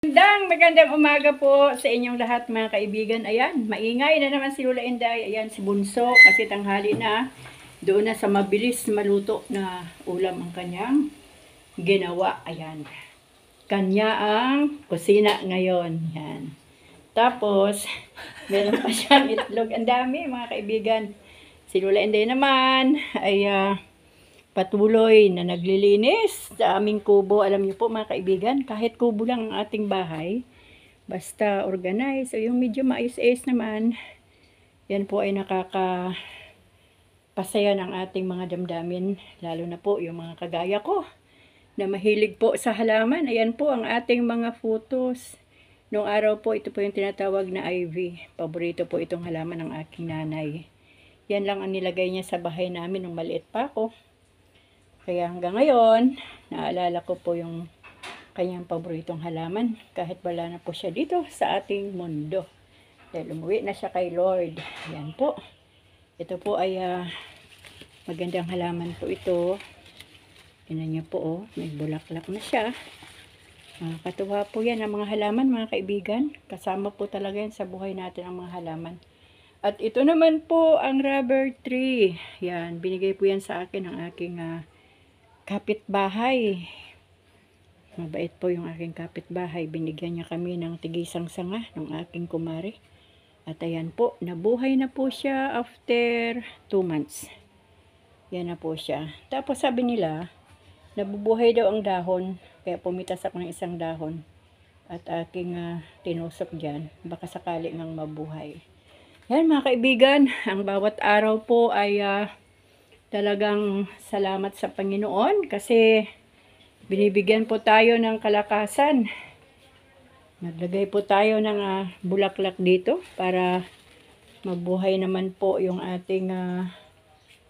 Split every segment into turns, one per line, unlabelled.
Magandang umaga po sa inyong lahat mga kaibigan. Ayan, maingay na naman si Lola Inday. Ayan, si Bunso kasi tanghali na. Doon na sa mabilis maluto na ulam ang kanyang ginawa. Ayan. Kanya ang kusina ngayon. Ayan. Tapos, meron pa siyang itlog. Ang dami mga kaibigan. Si Lola Inday naman ay patuloy na naglilinis sa aming kubo. Alam niyo po mga kaibigan, kahit kubo lang ang ating bahay, basta organize, o yung medyo maayos-ayos naman, yan po ay nakakapasaya ng ating mga damdamin, lalo na po yung mga kagaya ko, na mahilig po sa halaman. Ayan po ang ating mga photos. Noong araw po, ito po yung tinatawag na ivy. Paborito po itong halaman ng aking nanay. Yan lang ang nilagay niya sa bahay namin nung maliit pa ako. Kaya hanggang ngayon, naalala ko po yung kanyang paboritong halaman. Kahit wala na po siya dito sa ating mundo. Dahil umuwi na siya kay Lord. Yan po. Ito po ay magandang halaman po ito. Tingnan niyo po, oh, may bulaklak na siya. Katuwa po yan ang mga halaman mga kaibigan. Kasama po talaga yan sa buhay natin ang mga halaman. At ito naman po ang rubber tree. Yan, binigay po yan sa akin ng aking kapitbahay. Mabait po yung aking kapitbahay. Binigyan niya kami ng tigisang sanga ng aking kumare. At ayan po, nabuhay na po siya after 2 months. Yan na po siya. Tapos sabi nila, nabubuhay daw ang dahon. Kaya pumitas ako ng isang dahon. At aking tinusok dyan. Baka sakali ngang mabuhay. Yan mga kaibigan, ang bawat araw po ay talagang salamat sa Panginoon kasi binibigyan po tayo ng kalakasan. Naglagay po tayo ng bulaklak dito para mabuhay naman po yung ating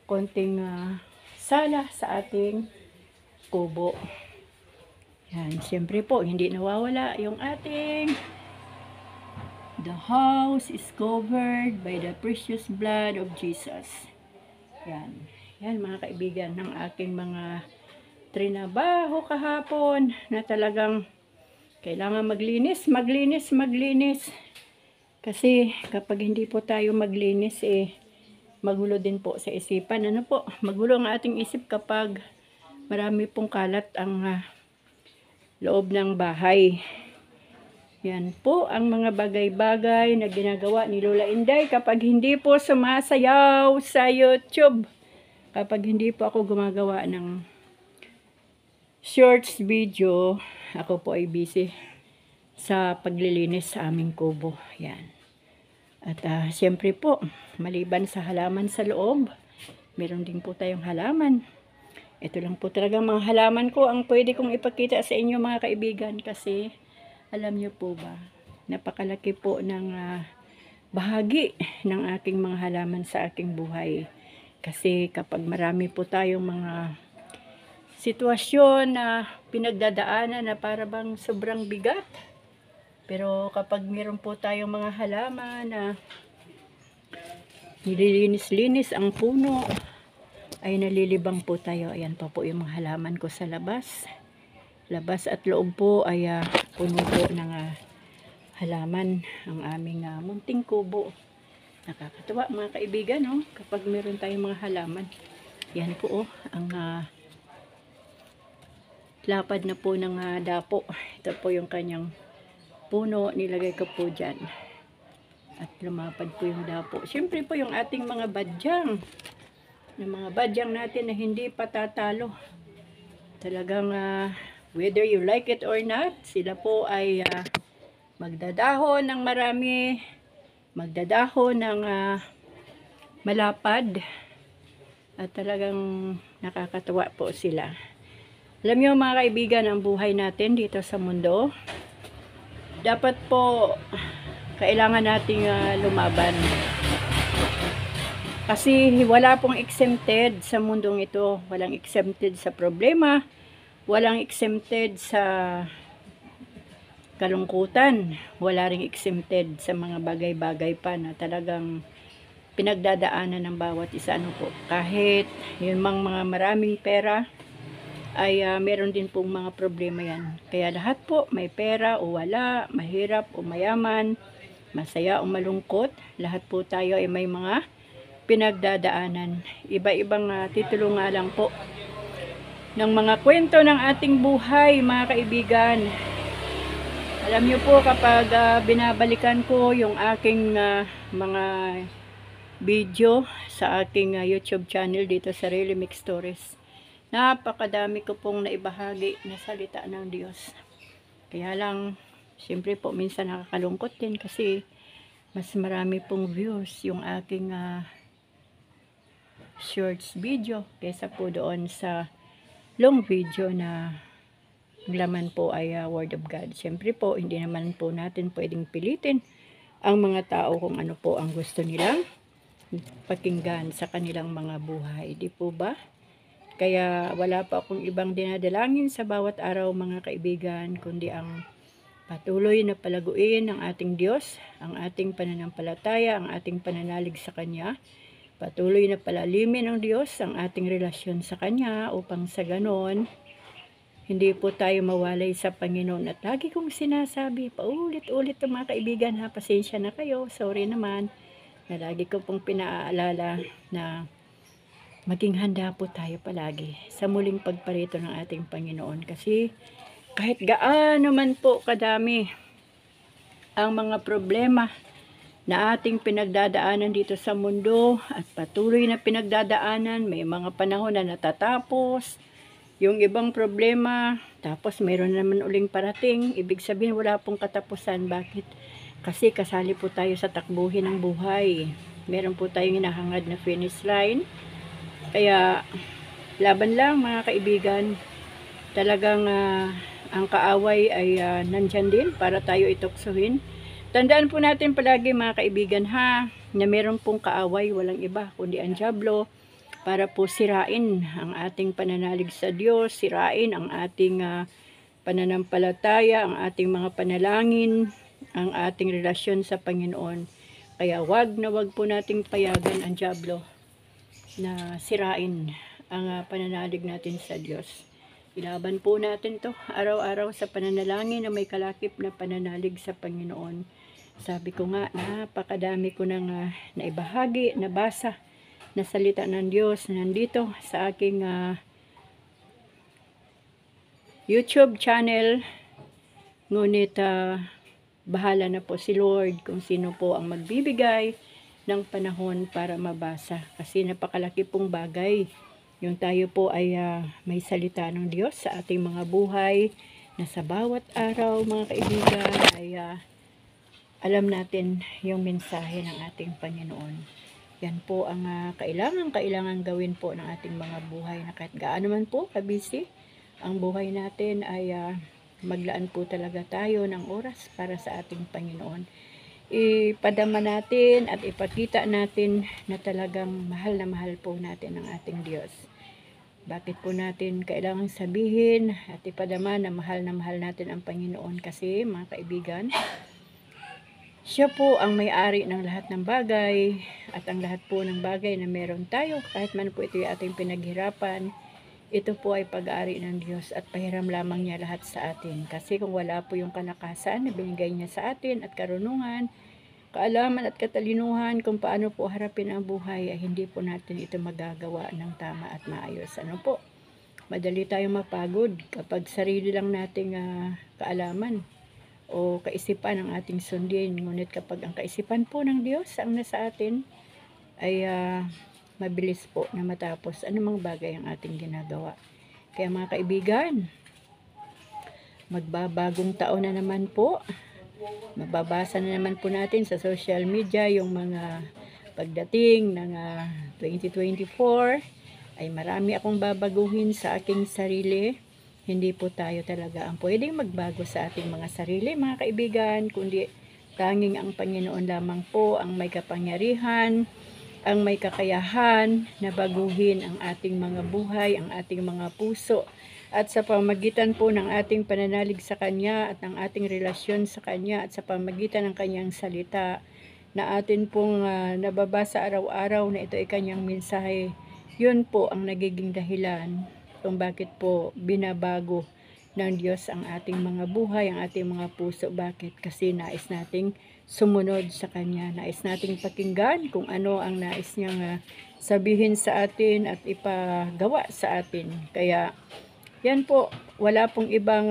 konting sala sa ating kubo. Yan, siyempre po hindi nawawala yung ating the house is covered by the precious blood of Jesus. Yan. Yan mga kaibigan ng aking mga trinabaho kahapon na talagang kailangan maglinis. Kasi kapag hindi po tayo maglinis magulo din po sa isipan. Ano po? Magulo ang ating isip kapag marami pong kalat ang loob ng bahay. Yan po ang mga bagay-bagay na ginagawa ni Lola Inday kapag hindi po sumasayaw sa YouTube. Kapag hindi po ako gumagawa ng shorts video, ako po ay busy sa paglilinis sa aming kubo. Yan. At siyempre po, maliban sa halaman sa loob, meron din po tayong halaman. Ito lang po talaga mga halaman ko ang pwede kong ipakita sa inyo mga kaibigan kasi alam niyo po ba, napakalaki po ng bahagi ng aking mga halaman sa aking buhay. Kasi kapag marami po tayong mga sitwasyon na pinagdadaanan na para bang sobrang bigat. Pero kapag meron po tayong mga halaman na nililinis-linis ang puno, ay nalilibang po tayo. Ayan pa po yung mga halaman ko sa labas. Labas at loob po ay puno po ng halaman ang aming munting kubo. Nakakatuwa mga kaibigan, no? Kapag meron tayong mga halaman. Yan po, ang lapad na po ng dapo. Ito po yung kanyang puno, nilagay ko po dyan. At lumapad po yung dapo. Siyempre po yung ating mga badyang. Yung mga badyang natin na hindi patatalo. Talagang whether you like it or not, sila po ay magdadahon ng marami, magdadahon ng malapad, at talagang nakakatuwa po sila. Alam niyo mga kaibigan, ang buhay natin dito sa mundo, dapat po kailangan nating lumaban. Kasi wala pong exempted sa mundong ito. Walang exempted sa problema, walang exempted sa kalungkutan, wala ring exempted sa mga bagay-bagay pa na talagang pinagdadaanan ng bawat isa. Ano po, kahit yun mga maraming pera, ay meron din pong mga problema yan. Kaya lahat po, may pera o wala, mahirap o mayaman, masaya o malungkot, lahat po tayo ay may mga pinagdadaanan. Iba-ibang titulo nga lang po ng mga kwento ng ating buhay, mga kaibigan. Alam niyo po, kapag binabalikan ko yung aking mga video sa aking YouTube channel dito sa Really Mix Stories, napakadami ko pong naibahagi na salita ng Diyos. Kaya lang, siyempre po, minsan nakakalungkot din kasi mas marami pong views yung aking shorts video kaysa po doon sa long video na laman po ay Word of God. Siyempre po, hindi naman po natin pwedeng pilitin ang mga tao kung ano po ang gusto nilang pakinggan sa kanilang mga buhay. Di po ba? Kaya wala pa akong ibang dinadalangin sa bawat araw, mga kaibigan, kundi ang patuloy na palaguin ng ating Diyos, ang ating pananampalataya, ang ating pananalig sa Kanya. Patuloy na palalimin ng Diyos ang ating relasyon sa Kanya upang sa ganon, hindi po tayo mawalay sa Panginoon. At lagi kong sinasabi, paulit-ulit to mga kaibigan, ha, pasensya na kayo, sorry naman, na lagi ko pong pinaalala na maging handa po tayo palagi sa muling pagparito ng ating Panginoon. Kasi kahit gaano man po kadami ang mga problema na ating pinagdadaanan dito sa mundo at patuloy na pinagdadaanan, may mga panahon na natatapos yung ibang problema, tapos mayroon naman uling parating. Ibig sabihin wala pong katapusan. Bakit? Kasi kasali po tayo sa takbuhin ng buhay. Meron po tayong hinahangad na finish line. Kaya laban lang, mga kaibigan. Talagang ang kaaway ay nandyan din para tayo ituksohin. Tandaan po natin palagi, mga kaibigan, ha, na meron pong kaaway, walang iba kundi ang dyablo, para po sirain ang ating pananalig sa Diyos, sirain ang ating pananampalataya, ang ating mga panalangin, ang ating relasyon sa Panginoon. Kaya wag na wag po nating payagan ang dyablo na sirain ang pananalig natin sa Diyos. Ilaban po natin to araw-araw sa pananalangin na may kalakip na pananalig sa Panginoon. Sabi ko nga, napakadami ko nang naibahagi, nabasa na salita ng Diyos nandito sa aking YouTube channel. Ngunit bahala na po si Lord kung sino po ang magbibigay ng panahon para mabasa. Kasi napakalaki pong bagay yung tayo po ay may salita ng Diyos sa ating mga buhay, na sa bawat araw, mga kaibigan, ay alam natin yung mensahe ng ating Panginoon. Yan po ang kailangan gawin po ng ating mga buhay, na kahit gaano man po kabisi ang buhay natin, ay maglaan po talaga tayo ng oras para sa ating Panginoon. Ipadama natin at ipakita natin na talagang mahal na mahal po natin ang ating Diyos. Bakit po natin kailangan sabihin at ipadama na mahal natin ang Panginoon? Kasi, mga kaibigan, Siya po ang may-ari ng lahat ng bagay, at ang lahat po ng bagay na meron tayo, kahit man po ito yung ating pinaghirapan, ito po ay pag-aari ng Diyos at pahiram lamang niya lahat sa atin. Kasi kung wala po yung kalakasan na binigay niya sa atin at karunungan, kaalaman at katalinuhan kung paano po harapin ang buhay, ay hindi po natin ito magagawa ng tama at maayos. Ano po? Madali tayong mapagod kapag sarili lang nating kaalaman o kaisipan ang ating sundin. Ngunit kapag ang kaisipan po ng Diyos ang nasa atin, ay mabilis po na matapos anumang bagay ang ating ginagawa. Kaya mga kaibigan, magbabagong taon na naman po. Mababasa na naman po natin sa social media yung mga pagdating ng 2024, ay marami akong babaguhin sa aking sarili. Hindi po tayo talaga ang pwedeng magbago sa ating mga sarili, mga kaibigan, kundi tanging ang Panginoon lamang po ang may kapangyarihan, ang may kakayahan na baguhin ang ating mga buhay, ang ating mga puso. At sa pamagitan po ng ating pananalig sa Kanya at ng ating relasyon sa Kanya, at sa pamagitan ng Kanyang salita na atin pong nababasa araw-araw na ito ay Kanyang mensahe, yun po ang nagiging dahilan kung bakit po binabago ng Diyos ang ating mga buhay, ang ating mga puso. Bakit? Kasi nais nating sumunod sa Kanya. Nais nating pakinggan kung ano ang nais niyang sabihin sa atin at ipagawa sa atin. Kaya yan po, wala pong ibang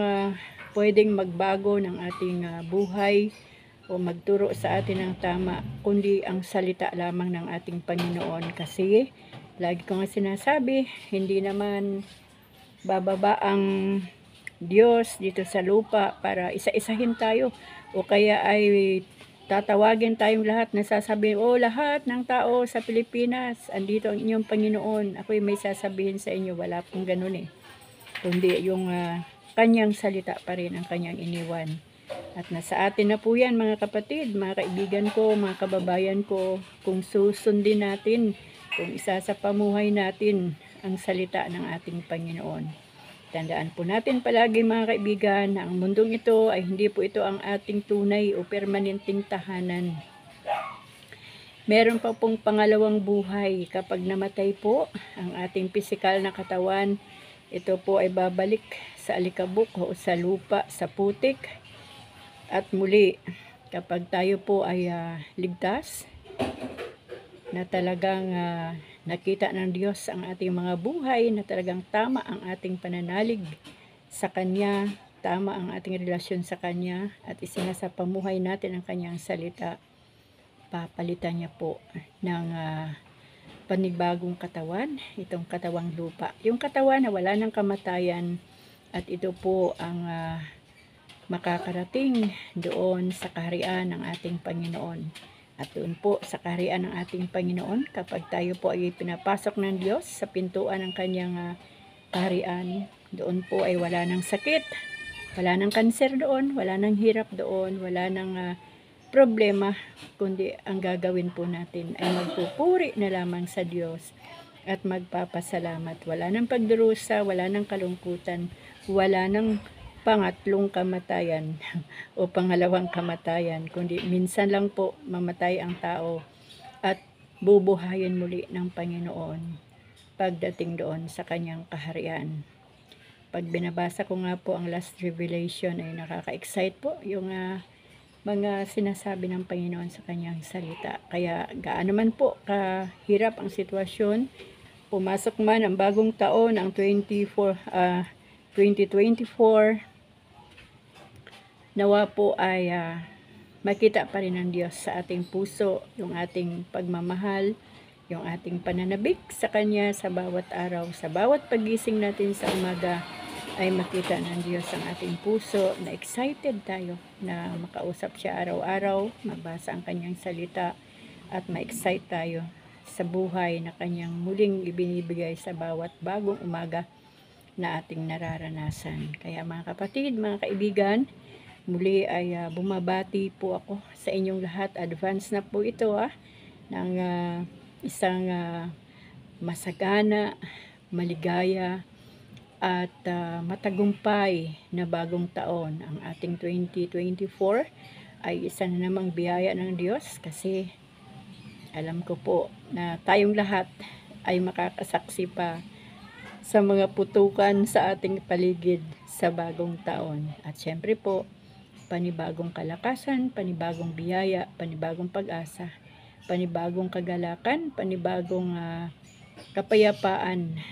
pwedeng magbago ng ating buhay o magturo sa atin ng tama, kundi ang salita lamang ng ating Panginoon. Kasi lagi ko nga sinasabi, hindi naman bababa ang Diyos dito sa lupa para isa-isahin tayo, o kaya ay tatawagin tayong lahat na sasabihin, oh lahat ng tao sa Pilipinas, andito ang inyong Panginoon, ako'y may sasabihin sa inyo. Wala pong ganun kundi yung kanyang salita pa rin ang kanyang iniwan. At nasa atin na po yan, mga kapatid, mga kaibigan ko, mga kababayan ko, kung susundin natin, kung isa sa pamuhay natin ang salita ng ating Panginoon. Tandaan po natin palagi, mga kaibigan, na ang mundong ito ay hindi po ito ang ating tunay o permanenteng tahanan. Meron pa pong pangalawang buhay. Kapag namatay po ang ating pisikal na katawan, ito po ay babalik sa alikabok o sa lupa, sa putik. At muli, kapag tayo po ay ligtas, na talagang nakita ng Diyos ang ating mga buhay, na talagang tama ang ating pananalig sa Kanya, tama ang ating relasyon sa Kanya, at isinasapamuhay natin ang Kanyang salita, papalitan niya po ng panibagong katawan, itong katawang lupa. Yung katawan na wala ng kamatayan, at ito po ang makakarating doon sa kaharian ng ating Panginoon. At doon po sa kaharian ng ating Panginoon, kapag tayo po ay pinapasok ng Diyos sa pintuan ng kanyang kaharian, doon po ay wala ng sakit, wala ng kanser doon, wala ng hirap doon, wala ng problema, kundi ang gagawin po natin ay magpupuri na lamang sa Diyos at magpapasalamat. Wala ng pagdurusa, wala ng kalungkutan, wala ng pangatlong kamatayan o pangalawang kamatayan, kundi minsan lang po mamatay ang tao at bubuhayin muli ng Panginoon pagdating doon sa kanyang kaharian. Pag binabasa ko nga po ang last revelation ay nakaka-excite po yung mga sinasabi ng Panginoon sa kanyang salita. Kaya gaano man po kahirap ang sitwasyon, pumasok man ang bagong taon, ang 2024, nawa po ay makita pa rin ng Diyos sa ating puso yung ating pagmamahal, yung ating pananabik sa Kanya sa bawat araw, sa bawat pagising natin sa umaga, ay makita ng Diyos ang ating puso, na excited tayo na makausap siya araw-araw, mabasa ang Kanyang salita, at ma-excite tayo sa buhay na Kanyang muling ibinibigay sa bawat bagong umaga na ating nararanasan. Kaya mga kapatid, mga kaibigan, muli ay bumabati po ako sa inyong lahat. Advance na po ito ng isang masagana, maligaya, at matagumpay na bagong taon. Ang ating 2024 ay isa na namang biyaya ng Diyos, kasi alam ko po na tayong lahat ay makakasaksi pa sa mga putukan sa ating paligid sa bagong taon. At syempre po, panibagong kalakasan, panibagong biyaya, panibagong pag-asa, panibagong kagalakan, panibagong kapayapaan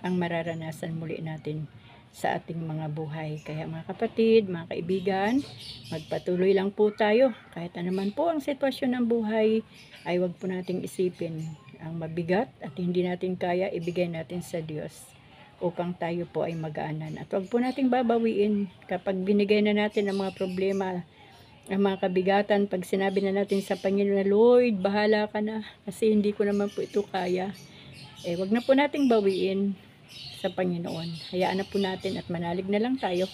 ang mararanasan muli natin sa ating mga buhay. Kaya mga kapatid, mga kaibigan, magpatuloy lang po tayo. Kahit anuman po ang sitwasyon ng buhay, ay wag po nating isipin ang mabigat at hindi natin kaya, ibigay natin sa Diyos upang tayo po ay magaanan. At wag po nating babawiin kapag binigay na natin ang mga problema, ang mga kabigatan, pag sinabi na natin sa Panginoon na, Lord, bahala ka na kasi hindi ko naman po ito kaya. Wag na po nating bawiin sa Panginoon. Hayaan na po natin at manalig na lang tayo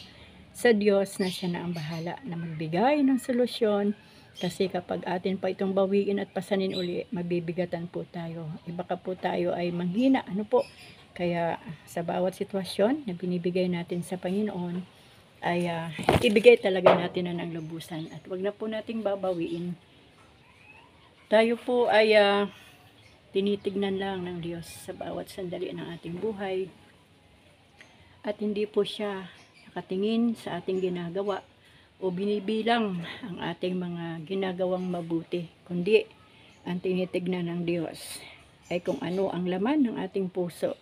sa Diyos na siya na ang bahala na magbigay ng solusyon. Kasi kapag atin pa itong bawiin at pasanin uli, mabibigatan po tayo. Baka po tayo ay manghina. Ano po? Kaya sa bawat sitwasyon na binibigay natin sa Panginoon, ay ibigay talaga natin na ng lubusan. At wag na po nating babawiin. Tayo po ay tinitignan lang ng Diyos sa bawat sandali ng ating buhay. at hindi po siya nakatingin sa ating ginagawa o binibilang ang ating mga ginagawang mabuti, kundi ang tinitignan ng Diyos ay kung ano ang laman ng ating puso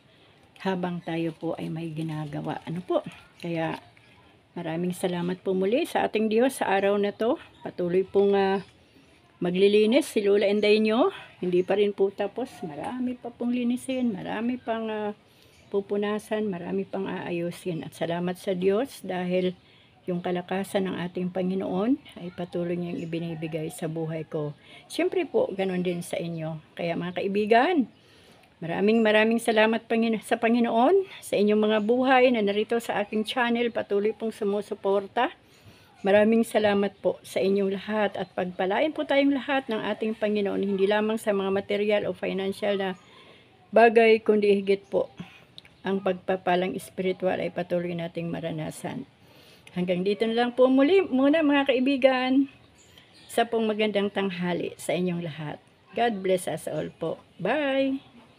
habang tayo po ay may ginagawa. Ano po? Kaya maraming salamat po muli sa ating Diyos sa araw na to. Patuloy pong maglilinis si Lola Inday nyo. Hindi pa rin po tapos. Marami pa pong linisin. Marami pang pupunasan. Marami pang aayusin. At salamat sa Diyos dahil yung kalakasan ng ating Panginoon ay patuloy niyang ibinibigay sa buhay ko. Siyempre po, ganun din sa inyo. Kaya mga kaibigan, maraming salamat sa Panginoon, sa inyong mga buhay na narito sa aking channel, patuloy pong sumusuporta. Maraming salamat po sa inyong lahat at pagpalain po tayong lahat ng ating Panginoon, hindi lamang sa mga material o financial na bagay, kundi higit po ang pagpapalang espiritual ay patuloy nating maranasan. Hanggang dito na lang po muna mga kaibigan. Sa pong magandang tanghali sa inyong lahat. God bless us all po. Bye!